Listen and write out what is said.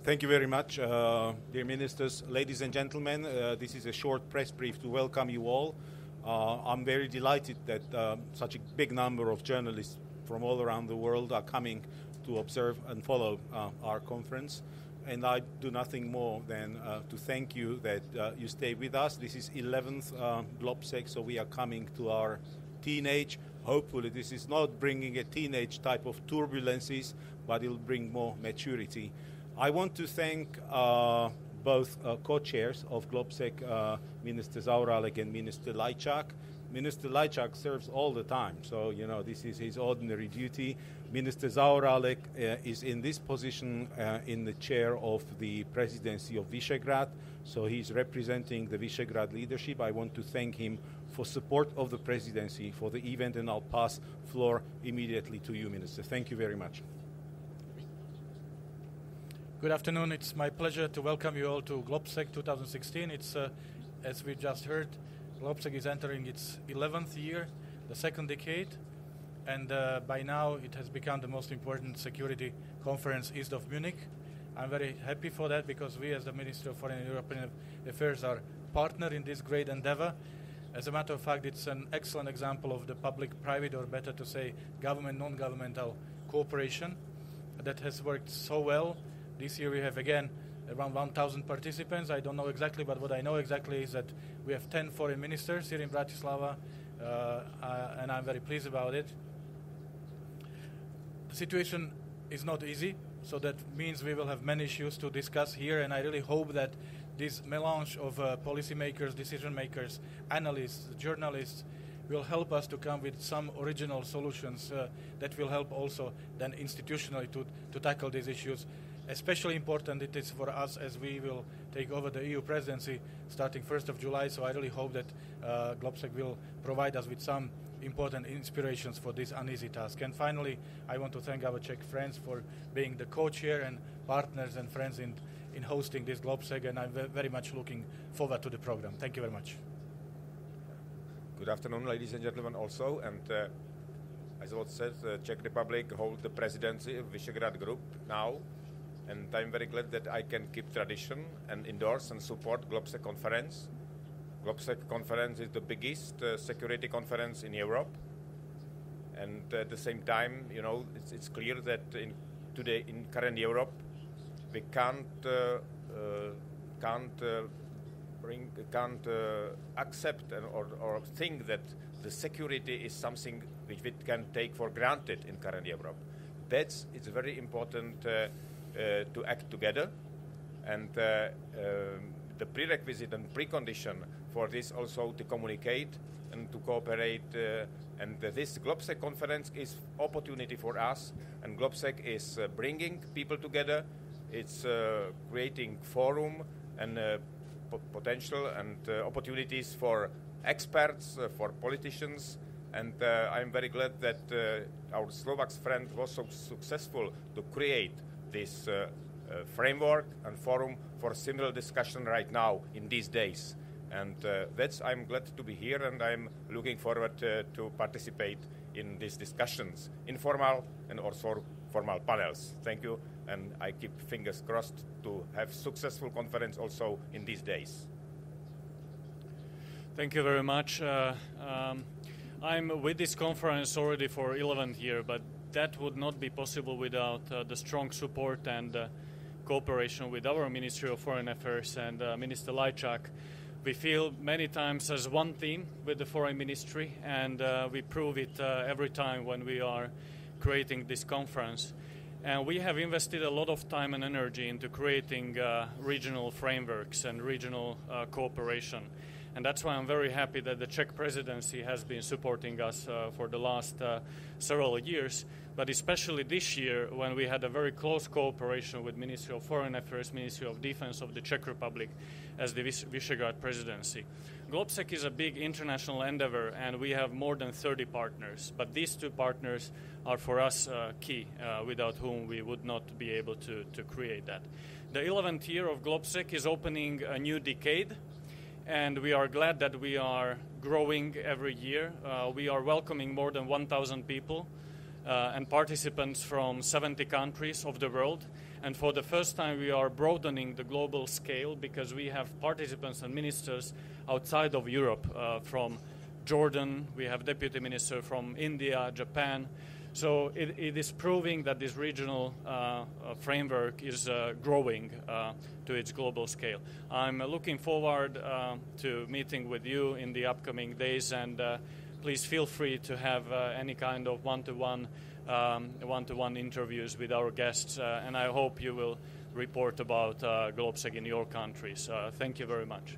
Thank you very much, dear ministers, ladies and gentlemen. This is a short press brief to welcome you all. I'm very delighted that such a big number of journalists from all around the world are coming to observe and follow our conference. And I do nothing more than to thank you that you stay with us. This is 11th GLOBSEC, so we are coming to our teenage. Hopefully this is not bringing a teenage type of turbulences, but it will bring more maturity. I want to thank both co-chairs of GLOBSEC, Minister Zaorálek and Minister Lajčák. Minister Lajčák serves all the time, so this is his ordinary duty. Minister Zaorálek is in this position in the chair of the presidency of Visegrad, so he's representing the Visegrad leadership. I want to thank him for support of the presidency for the event, and I'll pass floor immediately to you, Minister. Thank you very much. Good afternoon. It's my pleasure to welcome you all to GLOBSEC 2016. It's, as we just heard, GLOBSEC is entering its 11th year, the second decade, and by now it has become the most important security conference east of Munich. I'm very happy for that because we as the Ministry of Foreign and European Affairs are partner in this great endeavor. As a matter of fact, it's an excellent example of the public-private, or better to say government-non-governmental cooperation that has worked so well. This year we have again around 1,000 participants. I don't know exactly, but what I know exactly is that we have 10 foreign ministers here in Bratislava, and I'm very pleased about it. The situation is not easy, so that means we will have many issues to discuss here, and I really hope that this melange of policymakers, decision makers, analysts, journalists will help us to come with some original solutions that will help also then institutionally to tackle these issues. Especially important it is for us as we will take over the EU presidency starting 1st of July, so I really hope that GLOBSEC will provide us with some important inspirations for this uneasy task. And finally, I want to thank our Czech friends for being the co-chair and partners and friends in hosting this GLOBSEC, and I'm very much looking forward to the program. Thank you very much. Good afternoon, ladies and gentlemen also, and as was said, the Czech Republic holds the presidency of Visegrad Group now. And I'm very glad that I can keep tradition and endorse and support GLOBSEC conference. GLOBSEC conference is the biggest security conference in Europe. And at the same time, it's clear that today in current Europe, we can't accept or think that the security is something which we can take for granted in current Europe. It's very important to act together, and the prerequisite and precondition for this also to communicate and to cooperate, and this GLOBSEC conference is opportunity for us, and GLOBSEC is bringing people together. It's creating forum and potential and opportunities for experts, for politicians, and I'm very glad that our Slovak friend was so successful to create this framework and forum for similar discussion right now in these days. And I'm glad to be here, and I'm looking forward to participate in these discussions, informal and also formal panels. Thank you, and I keep fingers crossed to have successful conference also in these days. Thank you very much. I'm with this conference already for 11th year, but that would not be possible without the strong support and cooperation with our Ministry of Foreign Affairs and Minister Lajčák. We feel many times as one team with the Foreign Ministry, and we prove it every time when we are creating this conference. And we have invested a lot of time and energy into creating regional frameworks and regional cooperation. And that's why I'm very happy that the Czech presidency has been supporting us for the last several years, but especially this year when we had a very close cooperation with Ministry of Foreign Affairs, Ministry of Defense of the Czech Republic as the Visegrad presidency. GLOBSEC is a big international endeavor, and we have more than 30 partners, but these two partners are for us key, without whom we would not be able to create that. The 11th year of GLOBSEC is opening a new decade, and we are glad that we are growing every year. We are welcoming more than 1,000 people and participants from 70 countries of the world. And for the first time, we are broadening the global scale because we have participants and ministers outside of Europe, from Jordan, we have deputy minister from India, Japan. So it is proving that this regional framework is growing to its global scale. I'm looking forward to meeting with you in the upcoming days, and please feel free to have any kind of one-to-one interviews with our guests, and I hope you will report about GLOBSEC in your countries. Thank you very much.